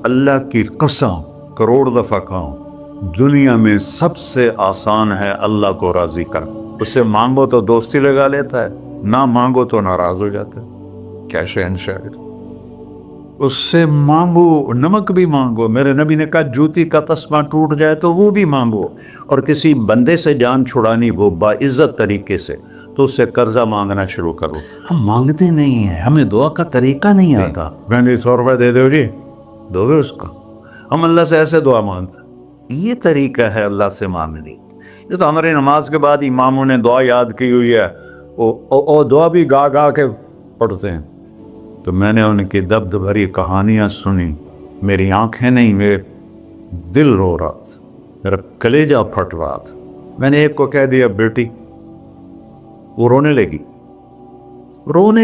اللہ کی قسم کروڑ دفعہ کہوں، دنیا میں سب سے آسان ہے اللہ کو راضی کر۔ اس سے مانگو تو دوستی لگا لیتا ہے، نہ مانگو تو ناراض ہو جاتا ہے۔ کیا شہنشاہ! اس سے مانگو، نمک بھی مانگو۔ میرے نبی نے کہا جوتی کا تسمہ ٹوٹ جائے تو وہ بھی مانگو، اور کسی بندے سے جان چھڑانی وہ باعزت طریقے سے، تو اس سے قرضہ مانگنا شروع کرو۔ ہم مانگتے نہیں ہیں، ہمیں دعا کا طریقہ نہیں آتا۔ میں نے 100 روپے دے دو جی، دو گے اس کو؟ ہم اللہ سے ایسے دعا مانگتے ہیں۔ یہ طریقہ ہے اللہ سے مانگنے۔ یہ تو ہماری نماز کے بعد اماموں نے دعا یاد کی ہوئی ہے، وہ دعا بھی گا گا کے پڑھتے ہیں۔ تو میں نے ان کی درد بھری کہانیاں سنی، میری آنکھیں نہیں، میرے دل رو رہا تھا، میرا کلیجہ پھٹ رہا تھا۔ میں نے ایک کو کہہ دیا بیٹی، وہ رونے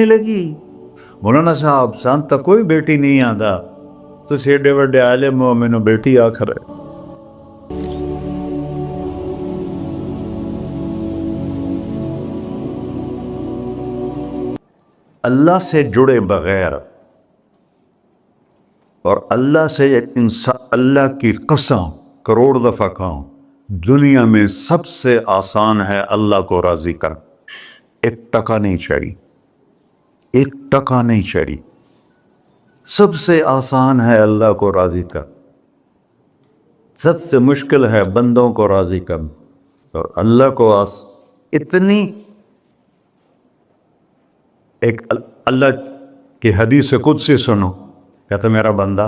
لگی۔ مولانا صاحب سان تک کوئی بیٹی نہیں آتا، تو ایڈے وڈے عالم ہو، میں نے بیٹی آخر ہے۔ اللہ سے جڑے بغیر اور اللہ سے انسان، اللہ کی قسم کروڑ دفعہ کہوں، دنیا میں سب سے آسان ہے اللہ کو راضی کر۔ 1 ٹکا نہیں چاہیے، 1 ٹکا نہیں چاہیے۔ سب سے آسان ہے اللہ کو راضی کر، سب سے مشکل ہے بندوں کو راضی کر۔ اور اللہ کو اتنی ایک اللہ کی حدیث قدسی سنو، کہتا میرا بندہ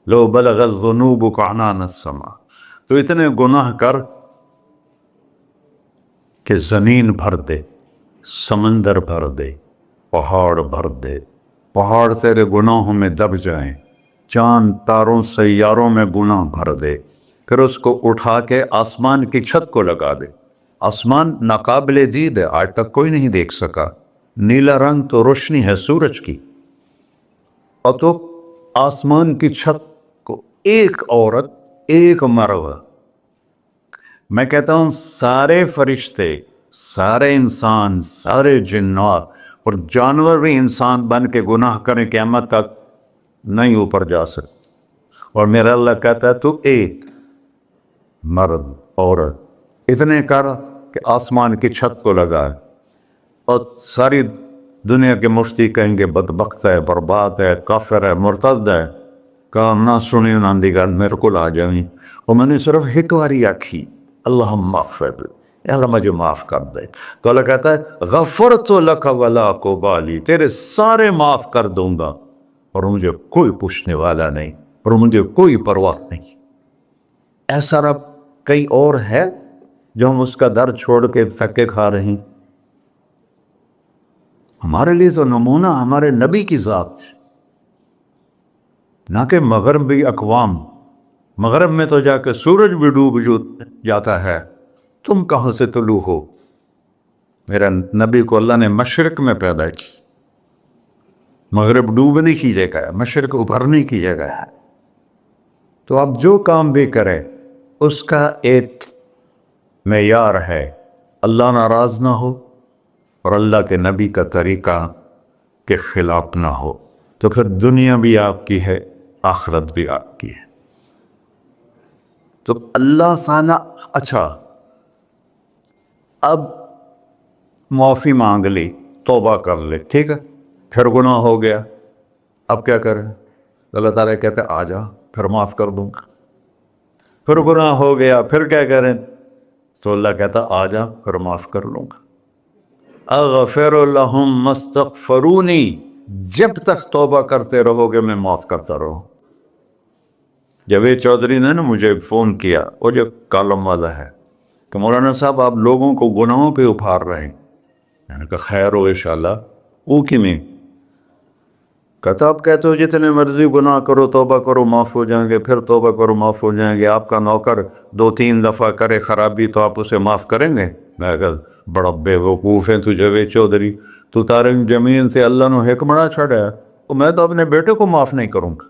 لو بلغ الذنوب عنان السماء، تو اتنے گناہ کر کہ زمین بھر دے، سمندر بھر دے، پہاڑ بھر دے، پہاڑ تیرے گناہوں میں دب جائیں، چاند تاروں سیاروں میں گناہ بھر دے، پھر اس کو اٹھا کے آسمان کی چھت کو لگا دے۔ آسمان ناقابل دید ہے، آج تک کوئی نہیں دیکھ سکا، نیلا رنگ تو روشنی ہے سورج کی، اور تو آسمان کی چھت کو ایک عورت، ایک مرد، میں کہتا ہوں سارے فرشتے، سارے انسان، سارے جنات اور جانور بھی انسان بن کے گناہ کریں، قیامت تک نہیں اوپر جا سکتے۔ اور میرا اللہ کہتا ہے تو ایک مرد عورت اتنے کر کہ آسمان کی چھت کو لگائے، اور ساری دنیا کے مفتی کہیں گے بدبخت ہے، برباد ہے، کافر ہے، مرتد ہے۔ کہا نہ سنی نہ دیگر میرے کو آ جائیں، اور میں نے صرف ایک باری آکھی اللہم اغفر، اللہ مجھے معاف کر دے، تو اللہ کہتا ہے غفرت لک ولا ابالی، تیرے سارے معاف کر دوں گا، اور مجھے کوئی پوچھنے والا نہیں، اور مجھے کوئی پرواہ نہیں۔ ایسا رب کئی اور ہے جو ہم اس کا در چھوڑ کے پھکے کھا رہے ہیں؟ ہمارے لیے تو نمونہ ہمارے نبی کی ذات، نہ کہ مغربی اقوام۔ مغرب میں تو جا کے سورج بھی ڈوب جاتا ہے، تم کہاں سے طلوع ہو؟ میرا نبی کو اللہ نے مشرق میں پیدا کی، مغرب ڈوبنے کی جگہ ہے، مشرق ابھرنے کی جگہ ہے۔ تو اب جو کام بھی کرے اس کا ایک معیار ہے، اللہ ناراض نہ ہو اور اللہ کے نبی کا طریقہ کے خلاف نہ ہو، تو پھر دنیا بھی آپ کی ہے، آخرت بھی آپ کی ہے۔ تو اللہ سانا اچھا، اب معافی مانگ لی، توبہ کر لے، ٹھیک ہے، پھر گناہ ہو گیا، اب کیا کریں؟ اللہ تعالیٰ کہتے آ جا، پھر معاف کر دوں گا۔ پھر گناہ ہو گیا، پھر کیا کریں؟ تو اللہ کہتا آ جا، پھر معاف کر لوں گا۔ اغفر لہم مستغفرونی، جب تک توبہ کرتے رہو گے میں معاف کرتا رہوں۔ جاوید چودھری نے نا مجھے فون کیا، وہ جو کالم والا ہے، کہ مولانا صاحب آپ لوگوں کو گناہوں پہ ابھار رہے ہیں۔ میں نے کہا خیر ہو انشاءاللہ، او کی میں کہتا آپ کہتے ہو جتنے مرضی گناہ کرو، توبہ کرو معاف ہو جائیں گے، پھر توبہ کرو معاف ہو جائیں گے، آپ کا نوکر 2-3 دفعہ کرے خرابی تو آپ اسے معاف کریں گے؟ میں کہا بڑا بے وقوف ہے تو جاوید چودھری، تو تارے زمین سے اللہ نے حکمڑا چھڑا ہے، تو میں تو اپنے بیٹے کو معاف نہیں کروں گا۔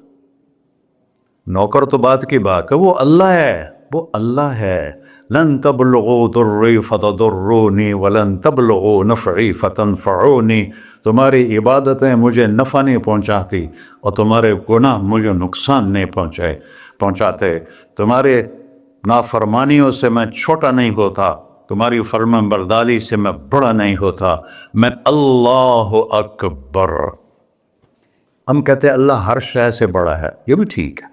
نوکر تو بات کی بات ہے، وہ اللہ ہے، وہ اللہ ہے۔ لن تبلغوا ضری فتضرونی ولن تبلغوا نفعی فتنفعونی، تمہاری عبادتیں مجھے نفع نہیں پہنچاتی اور تمہارے گناہ مجھے نقصان نہیں پہنچاتے، تمہارے نافرمانیوں سے میں چھوٹا نہیں ہوتا، تمہاری فرمان برداری سے میں بڑا نہیں ہوتا، میں اللہ اکبر۔ ہم کہتے ہیں اللہ ہر شے سے بڑا ہے، یہ بھی ٹھیک ہے،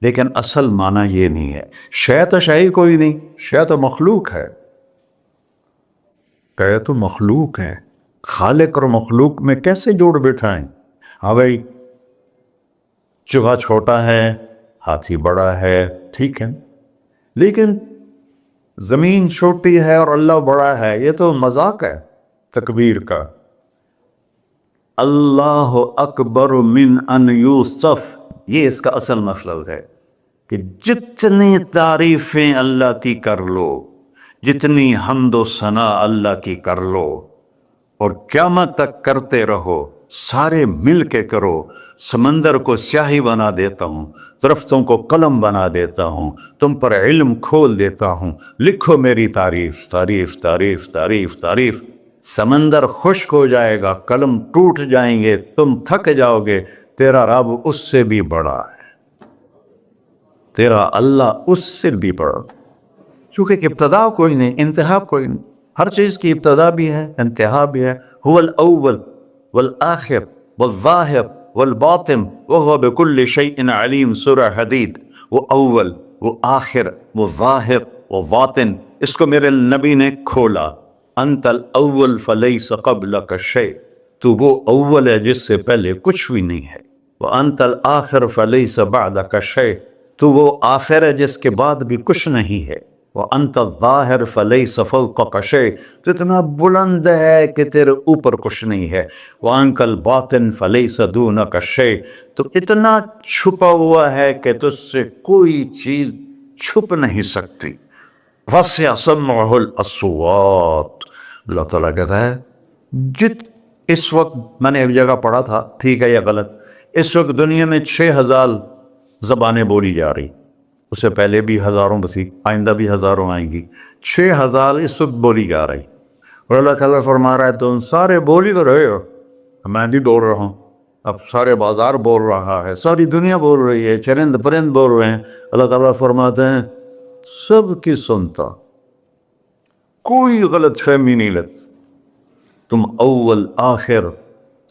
لیکن اصل معنی یہ نہیں ہے۔ شے تو شے ہی کوئی نہیں، شے تو مخلوق ہے، کہ تو مخلوق ہے، خالق اور مخلوق میں کیسے جوڑ بٹھائیں؟ ہاں بھائی، چوہا چھوٹا ہے، ہاتھی بڑا ہے، ٹھیک ہے، لیکن زمین چھوٹی ہے اور اللہ بڑا ہے، یہ تو مذاق ہے تکبیر کا۔ اللہ اکبر من ان یوصف، یہ اس کا اصل مطلب ہے کہ جتنی تعریفیں اللہ کی کر لو، جتنی حمد و ثنا اللہ کی کر لو، اور قیامت تک کرتے رہو، سارے مل کے کرو۔ سمندر کو سیاہی بنا دیتا ہوں، درختوں کو قلم بنا دیتا ہوں، تم پر علم کھول دیتا ہوں، لکھو میری تعریف، تعریف تعریف تعریف تعریف۔ سمندر خشک ہو جائے گا، قلم ٹوٹ جائیں گے، تم تھک جاؤ گے، تیرا رب اس سے بھی بڑا ہے، تیرا اللہ اس سے بھی بڑا، چونکہ ابتدا کوئی نہیں، انتہا کوئی نہیں، ہر چیز کی ابتدا بھی ہے، انتہا بھی ہے۔ هو الاول والآخر والظاہر والباطن وهو بكل شيء علیم، سورہ حدید۔ وہ اول، وہ آخر، وہ ظاہر، وہ باطن، اس کو میرے نبی نے کھولا۔ انت الاول فلیس قبلک شیء، تو وہ اول ہے جس سے پہلے کچھ بھی نہیں ہے۔ وانت الآخر فلیس بعدک شیء، تو وہ آخر ہے جس کے بعد بھی کچھ نہیں ہے۔ وانت الظاہر فلیس فوقک شیء، تو اتنا بلند ہے کہ تیرے اوپر کچھ نہیں ہے۔ وانت الباطن فلیس دونک شیء، تو اتنا چھپا ہوا ہے کہ تجھ سے کوئی چیز چھپ نہیں سکتی۔ وسع سمعہ الاصوات، اللہ تعالیٰ کہتا ہے اس وقت میں نے ایک جگہ پڑھا تھا، ٹھیک ہے یا غلط، اس وقت دنیا میں 6000 زبانیں بولی جا رہی، اس سے پہلے بھی ہزاروں بسی، آئندہ بھی ہزاروں آئیں گی، 6000 اس وقت بولی جا رہی، اور اللہ تعالیٰ فرما رہا ہے تم سارے بولی تو رہے ہو، میں بھی بول رہا ہوں، اب سارے بازار بول رہا ہے، ساری دنیا بول رہی ہے، چرند پرند بول رہے ہیں۔ اللہ تعالیٰ فرماتے ہیں سب کی سنتا، کوئی غلط فہمی نہیں لگتی، تم اول آخر،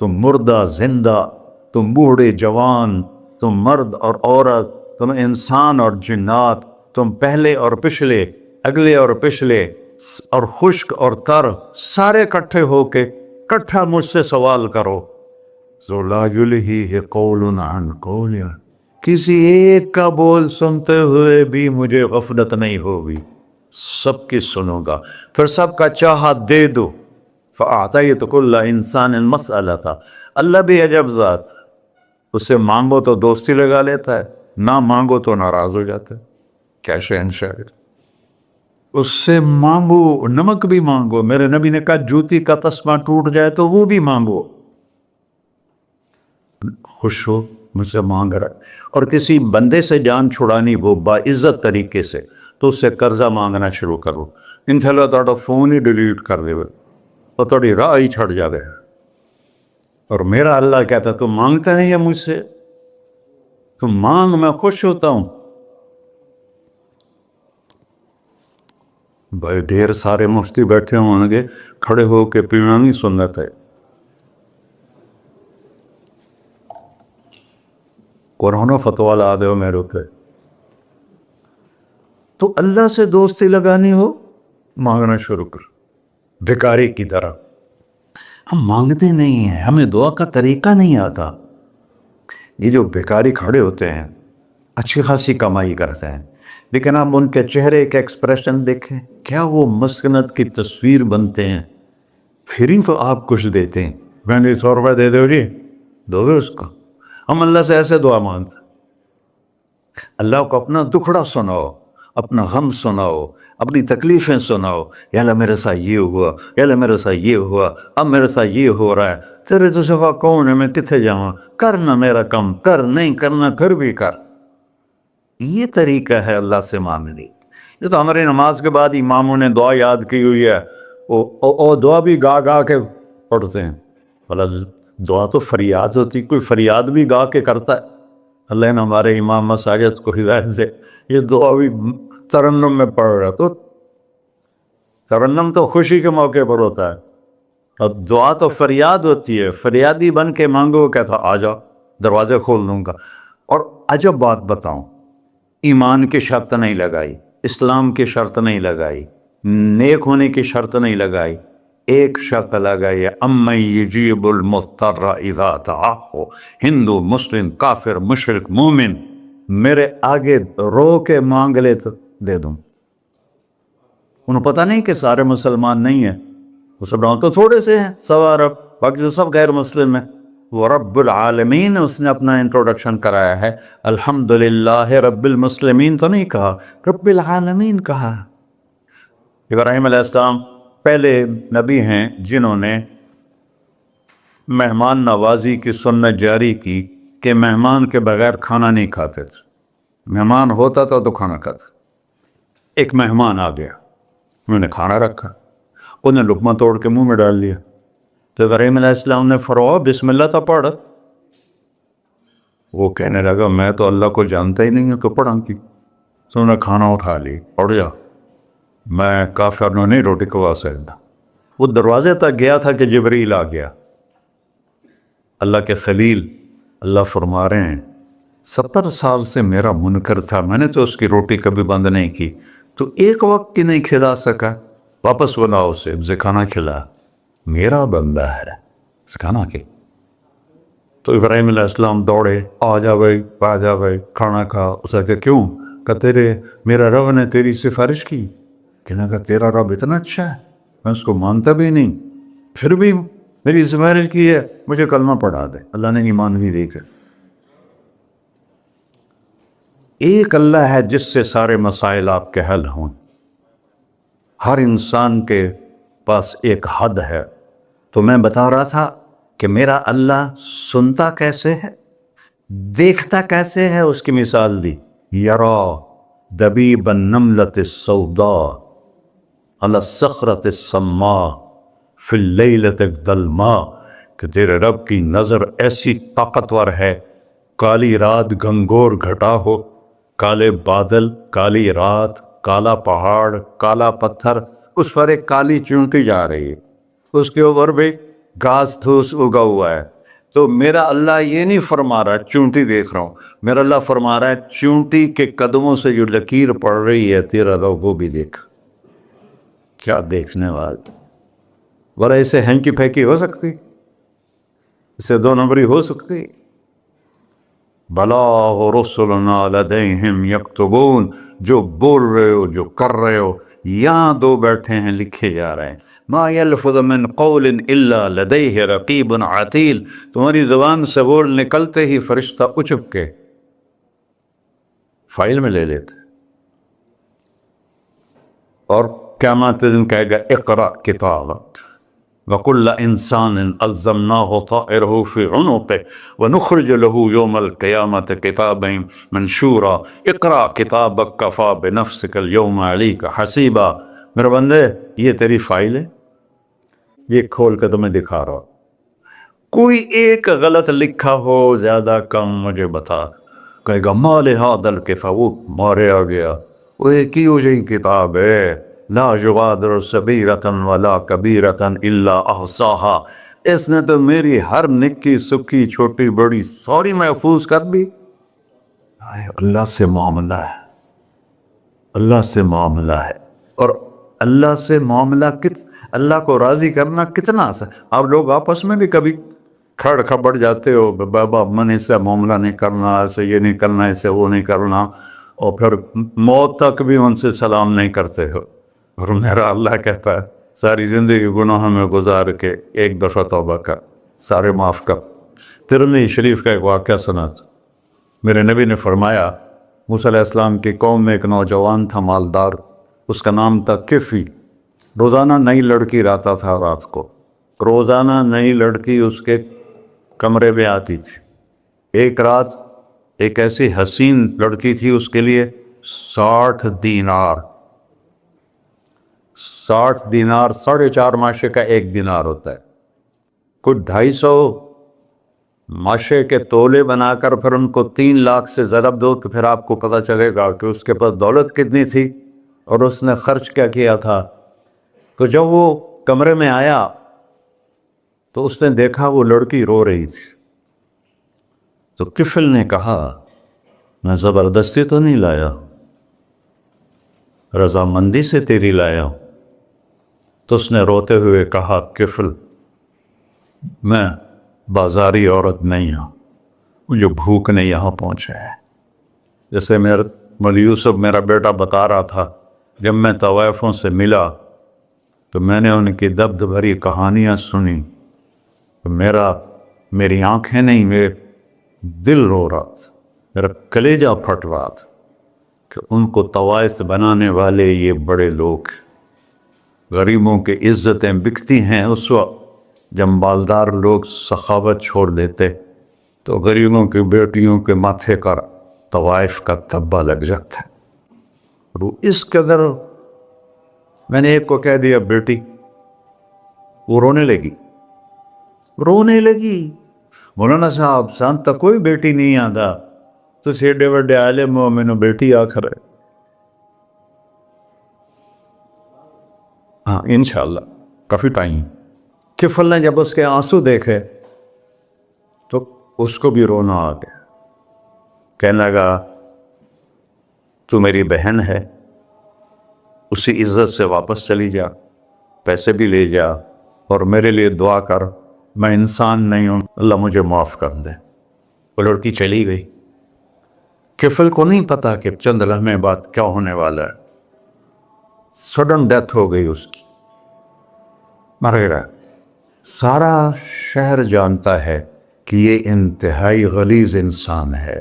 تم مردہ زندہ، تم بوڑھے جوان، تم مرد اور عورت، تم انسان اور جنات، تم پہلے اور پچھلے، اگلے اور پچھلے، اور خشک اور تر، سارے کٹھے ہو کے کٹھا مجھ سے سوال کرو۔ ذو لا یلہیہ قول عن قول، کسی ایک کا بول سنتے ہوئے بھی مجھے غفلت نہیں ہوگی، سب کی سنوں گا، پھر سب کا چاہا دے دو۔ فَأَعْطَيْتُ كُلَّ إِنسَانٍ مَسْأَلَةً، اللہ بھی عجب ذات، اس سے مانگو تو دوستی لگا لیتا ہے، نہ مانگو تو ناراض ہو جاتا ہے، کیا شہنشاہ ہے۔ اس سے مانگو، نمک بھی مانگو، میرے نبی نے کہا جوتی کا تسمہ ٹوٹ جائے تو وہ بھی مانگو، خوش ہو مجھ سے مانگ رہا ہے۔ اور کسی بندے سے جان چھڑانی ہو باعزت طریقے سے تو اس سے قرضہ مانگنا شروع کرو، انشاءاللہ تھوڑا فون ہی ڈیلیٹ کر دے اور تھوڑی راہ ہی چھڑ جاوے۔ اور میرا اللہ کہتا تو مانگتا نہیں ہے مجھ سے، تو مانگ، میں خوش ہوتا ہوں۔ بھائی ڈھیر سارے مفتی بیٹھے ہوں گے، کھڑے ہو کے پینا نہیں سنت ہے، قرآن و فتویٰ لا دے ہو میرے پہ۔ تو اللہ سے دوستی لگانی ہو، مانگنا شروع کر، بھکاری کی طرح۔ ہم مانگتے نہیں ہیں، ہمیں دعا کا طریقہ نہیں آتا۔ یہ جو بھکاری کھڑے ہوتے ہیں اچھی خاصی کمائی کرتے ہیں، لیکن آپ ان کے چہرے کے ایکسپریشن دیکھیں، کیا وہ مسکنت کی تصویر بنتے ہیں، پھر ہی تو آپ کچھ دیتے ہیں، میں نے 100 روپے دے دو جی، دو گے اس کو؟ ہم اللہ سے ایسے دعا مانگتے ہیں، اللہ کو اپنا دکھڑا سناؤ، اپنا غم سناؤ، اپنی تکلیفیں سناؤ، یا اللہ میرے ساتھ یہ ہوا، یا اللہ میرے ساتھ یہ ہوا، اب میرے ساتھ یہ ہو رہا ہے، تیرے تو سوا کون ہے، میں کتنے جاؤں، کرنا میرا کم، کر نہیں کرنا پھر بھی کر۔ یہ طریقہ ہے اللہ سے مانگنے، یہ تو ہماری نماز کے بعد اماموں نے دعا یاد کی ہوئی ہے، وہ دعا بھی گا گا کے پڑھتے ہیں۔ بھلا دعا تو فریاد ہوتی، کوئی فریاد بھی گا کے کرتا ہے؟ اللہ نے ہمارے امام مساجد کو ہدایت دے، یہ دعا بھی ترنم میں پڑھ رہا، تو ترنم تو خوشی کے موقع پر ہوتا ہے، اب دعا تو فریاد ہوتی ہے، فریادی بن کے مانگو، کہتا آ جاؤ دروازے کھول دوں گا۔ اور عجب بات بتاؤں، ایمان کی شرط نہیں لگائی، اسلام کی شرط نہیں لگائی، نیک ہونے کی شرط نہیں لگائی، ایک شرط لگائی ہے، امن یجیب المضطر اذا دعاہ۔ ہندو، مسلم، کافر، مشرک، مومن میرے آگے رو کے مانگ لے تو دے دوں۔ انہوں پتہ نہیں کہ سارے مسلمان نہیں ہیں، مسلمان تو تھوڑے سے ہیں، 100 ارب، باقی تو سب غیر مسلم ہیں۔ وہ رب العالمین اس نے اپنا انٹروڈکشن کرایا ہے، الحمدللہ رب المسلمین تو نہیں کہا، رب العالمین کہا۔ ابراہیم علیہ السلام پہلے نبی ہیں جنہوں نے مہمان نوازی کی سنت جاری کی کہ مہمان کے بغیر کھانا نہیں کھاتے تھے، مہمان ہوتا تھا تو کھانا کھاتے۔ ایک مہمان آ گیا، انہوں نے کھانا رکھا، انہیں لقمہ توڑ کے منہ میں ڈال لیا، تو ابراہیم علیہ السلام نے فرمایا بسم اللہ تھا پڑھ۔ وہ کہنے لگا میں تو اللہ کو جانتا ہی نہیں ہوں کہ پڑھا کی، تو انہوں نے کھانا اٹھا لی، پڑھ جا، میں کافر نو نہیں روٹی کھوا سکتا۔ وہ دروازے تک گیا تھا کہ جبریل آ گیا، اللہ کے خلیل، اللہ فرما رہے ہیں 70 سال سے میرا منکر تھا، میں نے تو اس کی روٹی کبھی بند نہیں کی، تو ایک وقت کی نہیں کھلا سکا، واپس بلاؤ اسے کھانا کھلا، میرا بندہ ہے کھانا کے۔ تو ابراہیم علیہ السلام دوڑے، آ جا بھائی کھانا کھا۔ اس نے کہا کیوں؟ کہ میرا رب نے تیری سفارش کی۔ کہنے لگا تیرا رب اتنا اچھا ہے، میں اس کو مانتا بھی نہیں، پھر بھی میری سفارش کی ہے، مجھے کلمہ پڑھا دے۔ اللہ نے ایمان بھی دے کر۔ ایک اللہ ہے جس سے سارے مسائل آپ کے حل ہوں۔ ہر انسان کے پاس ایک حد ہے، تو میں بتا رہا تھا کہ میرا اللہ سنتا کیسے ہے، دیکھتا کیسے ہے، اس کی مثال دی، یرا دبیب النملۃ السوداء علی الصخرۃ الصماء فی اللیلۃ الظلماء، کہ تیرے رب کی نظر ایسی طاقتور ہے، کالی رات گھنگور گھٹا ہو، کالے بادل، کالی رات، کالا پہاڑ، کالا پتھر، اس پر ایک کالی چونٹی جا رہی ہے، اس کے اوپر بھی گھاس دھوس اگا ہوا ہے۔ تو میرا اللہ یہ نہیں فرما رہا چونٹی دیکھ رہا ہوں، میرا اللہ فرما رہا ہے چونٹی کے قدموں سے جو لکیر پڑ رہی ہے تیرا رب وہ بھی دیکھ۔ کیا دیکھنے والا، بڑا اسے ہینکی پھینکی ہو سکتی، اسے 2 نمبری ہو سکتی؟ بلاغ رسلنا لدیہم یکتبون، جو بول رہے ہو، جو کر رہے ہو، یہاں 2 بیٹھے ہیں، لکھے جا رہے ہیں۔ ما یلفظ من قول الا لدیہ رقیب عتید، تمہاری زبان سے بول نکلتے ہی فرشتہ اچک کے فائل میں لے لیتے، اور قیامت دن کہے گا اقرأ کتابک وَكُلَّ إِنسَانٍ أَلْزَمْنَاهُ طَائِرَهُ فِي عُنُقِهِ وَنُخْرِجُ لَهُ يَوْمَ الْقِيَامَةِ كِتَابًا مَنْشُورًا اقرأ کتابک کفیٰ بنفسک اليوم علیک حسیبا۔ میرے بندے یہ تیری فائل ہے، یہ کھول کے تمہیں دکھا رہا ہوں، کوئی ایک غلط لکھا ہو زیادہ کم مجھے بتا۔ کہے گا ما لہذا الکتاب، وہ مارے آ گیا، وہ ایک ہی ہو جائے کتاب ہے، لا یغادر صغیرۃ ولا کبیرۃ الا احصاها، اس نے تو میری ہر نکی سکی چھوٹی بڑی ساری محفوظ کر دی۔ اللہ سے معاملہ ہے، اللہ سے معاملہ ہے، اور اللہ سے معاملہ اللہ کو راضی کرنا کتنا آسان۔ آپ لوگ آپس میں بھی کبھی کھڑ کھپڑ جاتے ہو، بابا من اس سے معاملہ نہیں کرنا، ایسے یہ نہیں کرنا، ایسے وہ نہیں کرنا، اور پھر موت تک بھی ان سے سلام نہیں کرتے ہو۔ اور میرا اللہ کہتا ہے ساری زندگی گناہوں میں گزار کے ایک دفعہ توبہ کر، سارے معاف کر۔ ترمذی شریف کا ایک واقعہ سنا تھا، میرے نبی نے فرمایا موسیٰ علیہ السلام کی قوم میں ایک نوجوان تھا مالدار، اس کا نام تھا کفی، روزانہ نئی لڑکی لاتا تھا، رات کو روزانہ نئی لڑکی اس کے کمرے میں آتی تھی۔ ایک رات ایک ایسی حسین لڑکی تھی، اس کے لیے 60 دینار 60 دینار 4.5 ماشے کا 1 دینار ہوتا ہے. کچھ 250 ماشے کے تولے بنا کر پھر ان کو 3 لاکھ سے ضرب دو تو پھر آپ کو پتہ چلے گا کہ اس کے پاس دولت کتنی تھی اور اس نے خرچ کیا کیا تھا. تو جب وہ کمرے میں آیا تو اس نے دیکھا وہ لڑکی رو رہی تھی. تو کفل نے کہا میں زبردستی تو نہیں لایا، رضامندی سے تیری لایا ہوں. تو اس نے روتے ہوئے کہا کفل میں بازاری عورت نہیں ہوں، مجھے بھوک نے یہاں پہنچا ہے. جیسے مولی یوسف میرا بیٹا بتا رہا تھا، جب میں طوائفوں سے ملا تو میں نے ان کی دبد بھری کہانیاں سنی تو میری آنکھیں نہیں، میرے دل رو رہا تھا، میرا کلیجہ پھٹ رہا تھا کہ ان کو طوائف بنانے والے یہ بڑے لوگ. غریبوں کی عزتیں بکتی ہیں اس وقت جب مالدار لوگ سخاوت چھوڑ دیتے تو غریبوں کی بیٹیوں کے ماتھے کا طوائف کا تھبا لگ جاتا ہے. اور اس قدر میں نے ایک کو کہہ دیا بیٹی، وہ رونے لگی. مولانا صاحب سان تک کوئی بیٹی نہیں آتا تو سیڈے وڈے عالم ہو میں نے بیٹی آخر ہے. ہاں انشاءاللہ کافی ٹائم. کفل نے جب اس کے آنسو دیکھے تو اس کو بھی رونا آ گیا. کہنے لگا تو میری بہن ہے، اسی عزت سے واپس چلی جا، پیسے بھی لے جا اور میرے لیے دعا کر، میں انسان نہیں ہوں، اللہ مجھے معاف کر دے. وہ لڑکی چلی گئی. کفل کو نہیں پتا کہ چند لمحے بعد کیا ہونے والا ہے. سڈن ڈیتھ ہو گئی اس کی، مر گیا. سارا شہر جانتا ہے کہ یہ انتہائی غلیظ انسان ہے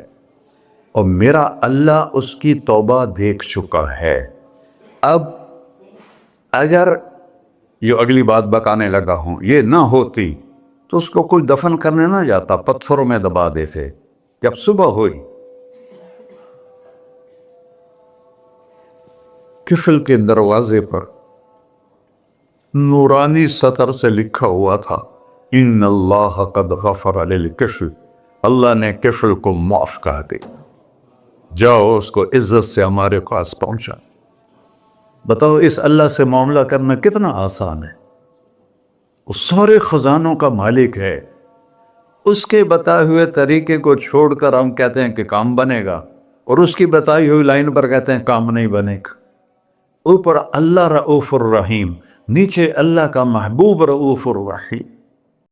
اور میرا اللہ اس کی توبہ دیکھ چکا ہے. اب اگر یہ اگلی بات بتانے لگا ہوں یہ نہ ہوتی تو اس کو کوئی دفن کرنے نہ جاتا، پتھروں میں دبا دیتے. جب صبح ہوئی کفل کے دروازے پر نورانی سطر سے لکھا ہوا تھا ان اللہ قد غفر للکفل، اللہ نے کفل کو معاف کر دے، جاؤ اس کو عزت سے ہمارے پاس پہنچا. بتاؤ اس اللہ سے معاملہ کرنا کتنا آسان ہے. وہ سارے خزانوں کا مالک ہے. اس کے بتائے ہوئے طریقے کو چھوڑ کر ہم کہتے ہیں کہ کام بنے گا اور اس کی بتائی ہوئی لائن پر کہتے ہیں کام نہیں بنے گا. اوپر اللہ رؤوف الرحیم، نیچے اللہ کا محبوب رؤوف الرحیم.